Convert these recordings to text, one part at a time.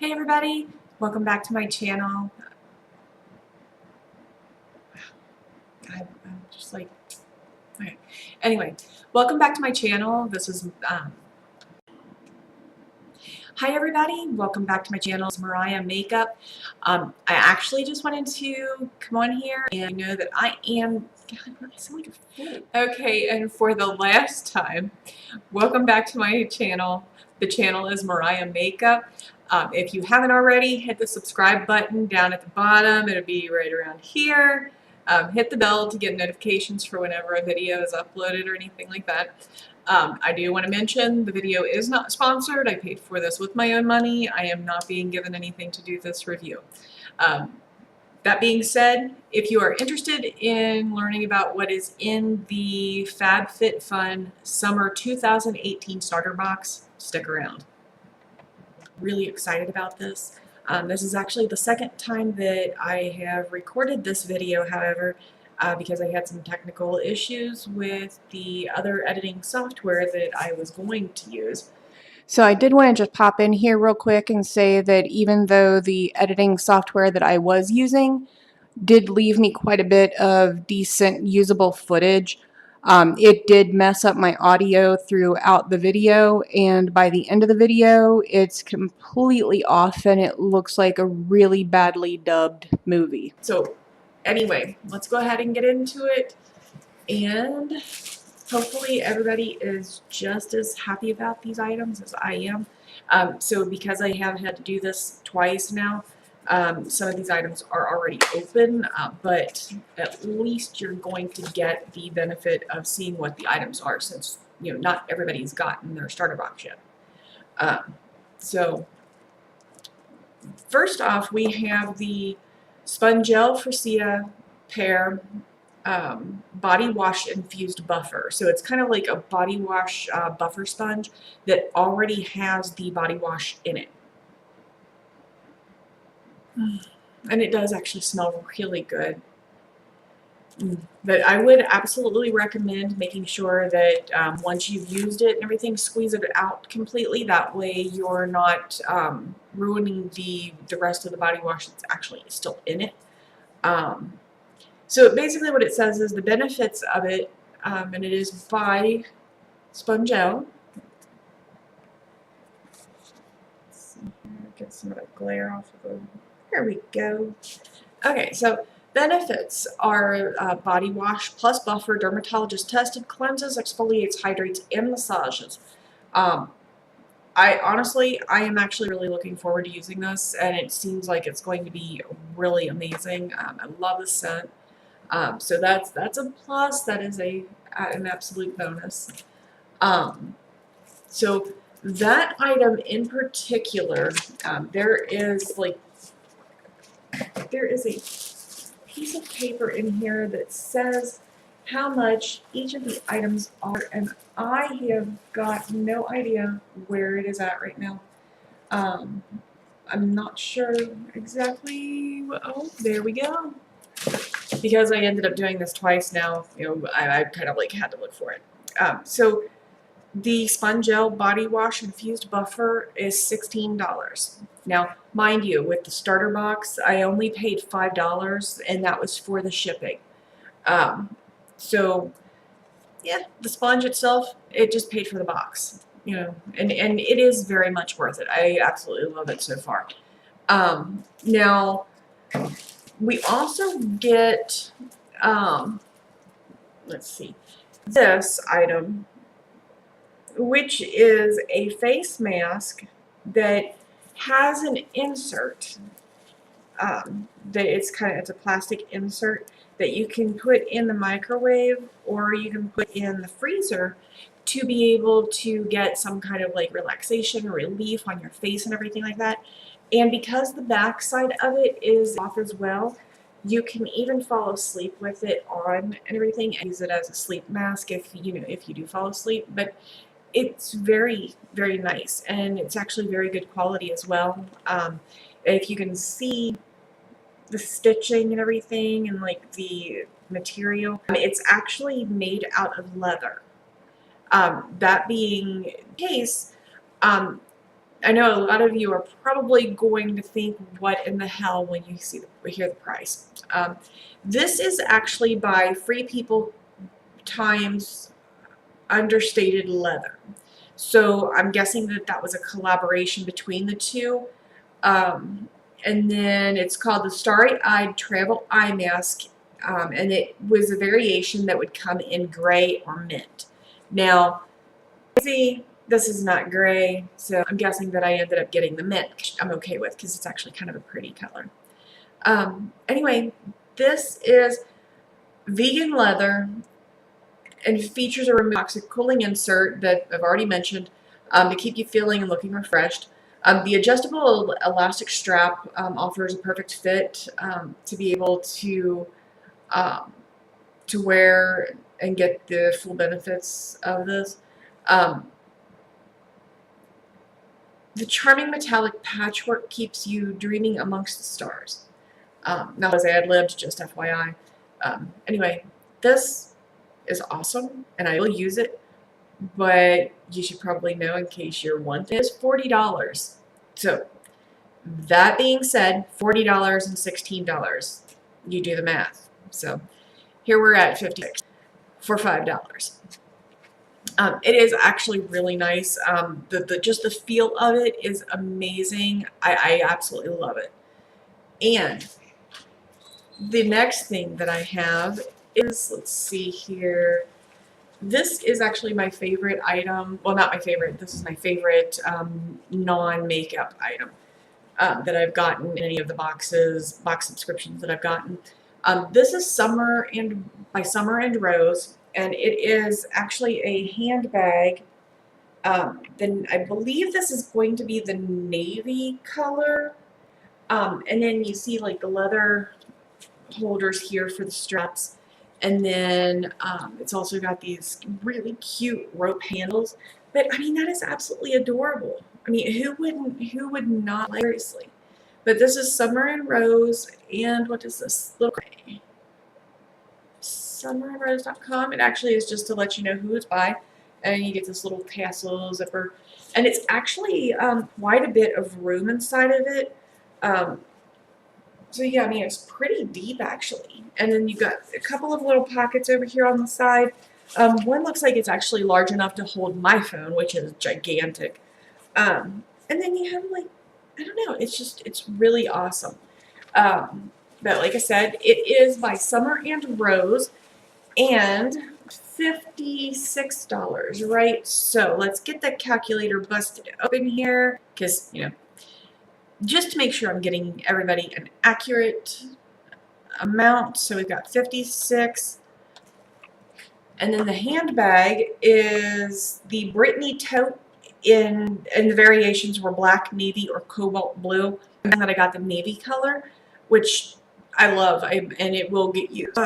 Hey everybody, welcome back to my channel. I'm just like, okay. Anyway, welcome back to my channel. This is, hi everybody, welcome back to my channel. It's Mirya Makeup. I actually just wanted to come on here and know that I am, God, I sound like a fool. Okay, and for the last time, welcome back to my channel. The channel is Mirya Makeup. If you haven't already, hit the subscribe button down at the bottom. It'll be right around here. Hit the bell to get notifications for whenever a video is uploaded or anything like that. I do want to mention the video is not sponsored. I paid for this with my own money. I am not being given anything to do this review. That being said, if you are interested in learning about what is in the FabFitFun Summer 2018 Starter Box, stick around. Really excited about this. This is actually the second time that I have recorded this video, however, because I had some technical issues with the other editing software that I was going to use. So I did want to just pop in here real quick and say that even though the editing software that I was using did leave me quite a bit of decent usable footage, it did mess up my audio throughout the video, and by the end of the video it's completely off and it looks like a really badly dubbed movie. So anyway, let's go ahead and get into it, and hopefully everybody is just as happy about these items as I am. So because I have had to do this twice now, some of these items are already open, but at least you're going to get the benefit of seeing what the items are, since not everybody's gotten their starter box yet. So first off, we have the Spongel Frisia Pear body wash infused buffer. So it's kind of like a body wash buffer sponge that already has the body wash in it. And it does actually smell really good. But I would absolutely recommend making sure that once you've used it and everything, squeeze it out completely. That way you're not ruining the rest of the body wash that's actually still in it. So basically what it says is the benefits of it, and it is by Spongel. Let's see here, get some of that glare off of them. There we go. Okay, so benefits are body wash plus buffer, dermatologist tested, cleanses, exfoliates, hydrates, and massages. I am actually really looking forward to using this, and it seems like it's going to be really amazing. I love the scent. So that's a plus. That is an absolute bonus. So that item in particular, there is a piece of paper in here that says how much each of the items are, and I have got no idea where it is at right now. I'm not sure exactly. Oh, there we go. Because I ended up doing this twice now, I kind of had to look for it. So the Spongel Body Wash Infused Buffer is $16. Now, mind you, with the starter box, I only paid $5, and that was for the shipping. So, yeah, the sponge itself, it just paid for the box, and it is very much worth it. I absolutely love it so far. Now, we also get, let's see, this item, which is a face mask that has an insert. It's a plastic insert that you can put in the microwave or you can put in the freezer to be able to get some kind of relaxation or relief on your face and everything like that. And because the back side of it is off as well, you can even fall asleep with it on and everything, and use it as a sleep mask if you do fall asleep. But it's very, very nice, and it's actually very good quality as well. If you can see the stitching and everything and the material, it's actually made out of leather. That being the case, I know a lot of you are probably going to think, what in the hell, when you hear the price. This is actually by Free People times Understated Leather. So I'm guessing that that was a collaboration between the two. And then it's called the Starry Eyed Travel Eye Mask, and it was a variation that would come in gray or mint. Now, see, this is not gray, so I'm guessing that I ended up getting the mint, which I'm okay with because it's actually kind of a pretty color. Anyway, this is vegan leather and features a toxic cooling insert that I've already mentioned, to keep you feeling and looking refreshed. The adjustable elastic strap offers a perfect fit to be able to wear and get the full benefits of this. The charming metallic patchwork keeps you dreaming amongst the stars. Now, as ad-libbed, just FYI. Anyway, this is awesome, and I will use it, but you should probably know, in case you're wanting, it's $40. So, that being said, $40 and $16. You do the math. So, here we're at $56 for $5. It is actually really nice. Just the feel of it is amazing. I absolutely love it. And the next thing that I have is, let's see here. This is actually my favorite item. Well, not my favorite. This is my favorite non-makeup item that I've gotten in any of the box subscriptions that I've gotten. This is by Summer and Rose, and it is actually a handbag. Then I believe this is going to be the navy color. And then you see like the leather holders here for the straps. And then it's also got these really cute rope handles. But I mean, that is absolutely adorable. I mean, who would not, like, seriously? But this is Summer and Rose, and what is this? Little summerandrose.com. It actually is just to let you know who it's by, and you get this little tassel zipper, and it's actually quite a bit of room inside of it. So yeah, I mean, it's pretty deep actually. And then you've got a couple of little pockets over here on the side. One looks like it's actually large enough to hold my phone, which is gigantic. And then you have, like, I don't know, it's really awesome. But like I said, it is by Summer and Rose, and $56, right? So let's get that calculator busted open here, because, you know, just to make sure I'm getting everybody an accurate amount. So we've got 56. And then the handbag is the Brittany tote, and the variations were black, navy, or cobalt blue. And then I got the navy color, which I love, and it will get used.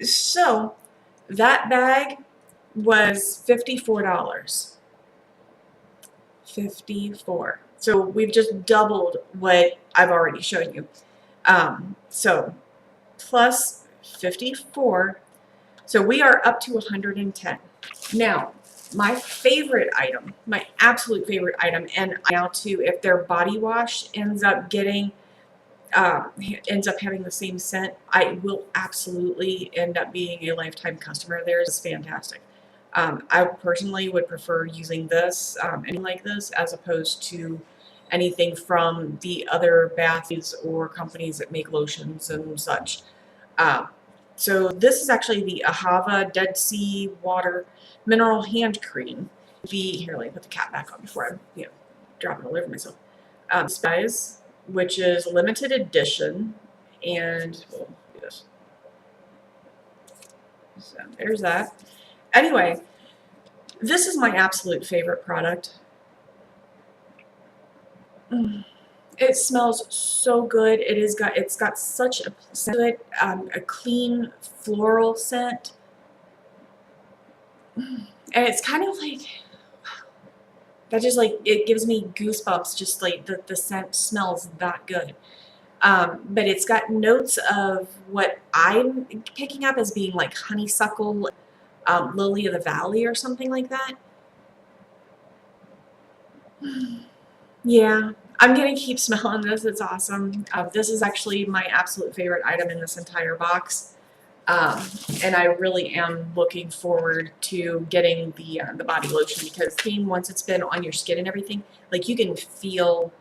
So that bag was $54. 54. So we've just doubled what I've already shown you. So plus 54. So we are up to 110. Now, my favorite item, my absolute favorite item, and now too, if their body wash ends up having the same scent, I will absolutely end up being a lifetime customer. Theirs is fantastic. I personally would prefer using this, anything like this, as opposed to anything from the other baths or companies that make lotions and such. So this is actually the Ahava Dead Sea Water Mineral Hand Cream. Here, let me put the cap back on before I drop it all over myself. Size, which is limited edition, and we'll do this. So there's that. Anyway, this is my absolute favorite product. It smells so good. It's got such a scent, a clean floral scent, and it's kind of like that. Just like, it gives me goosebumps. Just like the scent smells that good. But it's got notes of what I'm picking up as being like honeysuckle, lily of the valley, or something like that. Yeah, I'm gonna keep smelling this. It's awesome. This is actually my absolute favorite item in this entire box. Um, and I really am looking forward to getting the body lotion, because once it's been on your skin and everything, like you can feel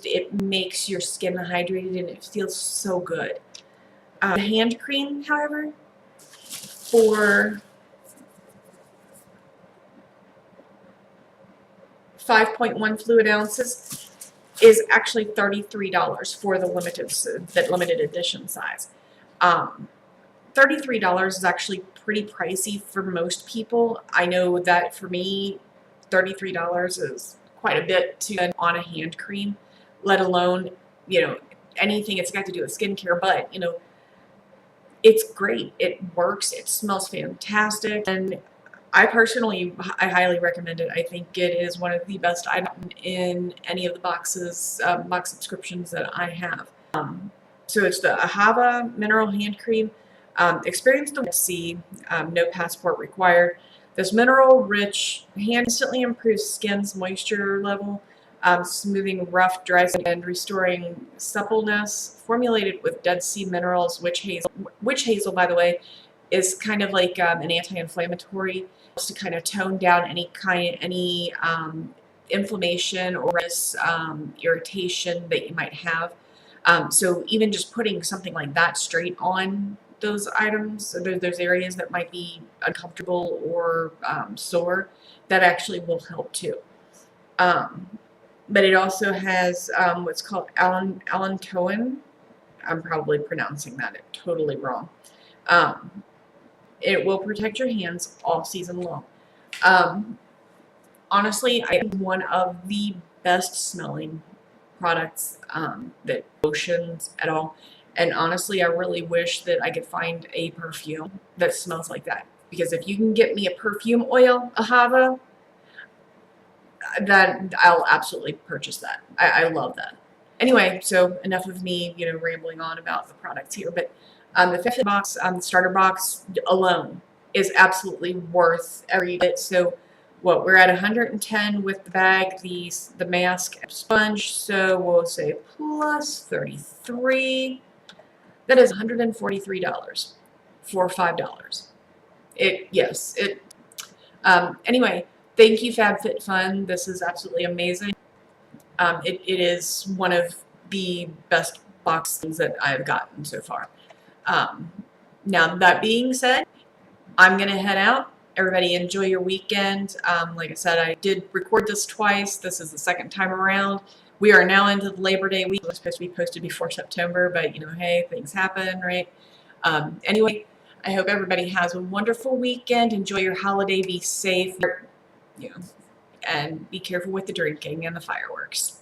it makes your skin hydrated and it feels so good. The hand cream, however, for 5.1 fluid ounces is actually $33 for the limited edition size. $33 is actually pretty pricey for most people. I know that for me, $33 is quite a bit to spend on a hand cream, let alone, anything it's got to do with skincare. But, it's great. It works. It smells fantastic. And I highly recommend it. I think it is one of the best items in any of the box subscriptions that I have. So it's the Ahava Mineral Hand Cream. Experience the sea, no passport required. This mineral-rich hand instantly improves skin's moisture level, smoothing rough, dry skin, and restoring suppleness. Formulated with Dead Sea minerals, witch hazel, by the way, is kind of like an anti-inflammatory, to kind of tone down any inflammation or irritation that you might have. So even just putting something like that straight on those items, so those areas that might be uncomfortable or sore, that actually will help too. But it also has what's called allantoin. I'm probably pronouncing that totally wrong. It will protect your hands all season long. Honestly, I think one of the best smelling products that lotions at all. And honestly, I really wish that I could find a perfume that smells like that. Because if you can get me a perfume oil, Ahava, that I'll absolutely purchase that. I love that. Anyway, so enough of me, rambling on about the products here. But the 50 box, starter box alone is absolutely worth every bit. So we're at 110 with the bag, the mask, sponge. So we'll say plus 33. That is $143 for $5. Anyway, thank you, FabFitFun. This is absolutely amazing. It is one of the best boxes that I've gotten so far. Now, that being said, I'm going to head out. Everybody enjoy your weekend. Like I said, I did record this twice. This is the second time around. We are now into the Labor Day week. It was supposed to be posted before September, but hey, things happen, right? Anyway, I hope everybody has a wonderful weekend. Enjoy your holiday. Be safe, and be careful with the drinking and the fireworks.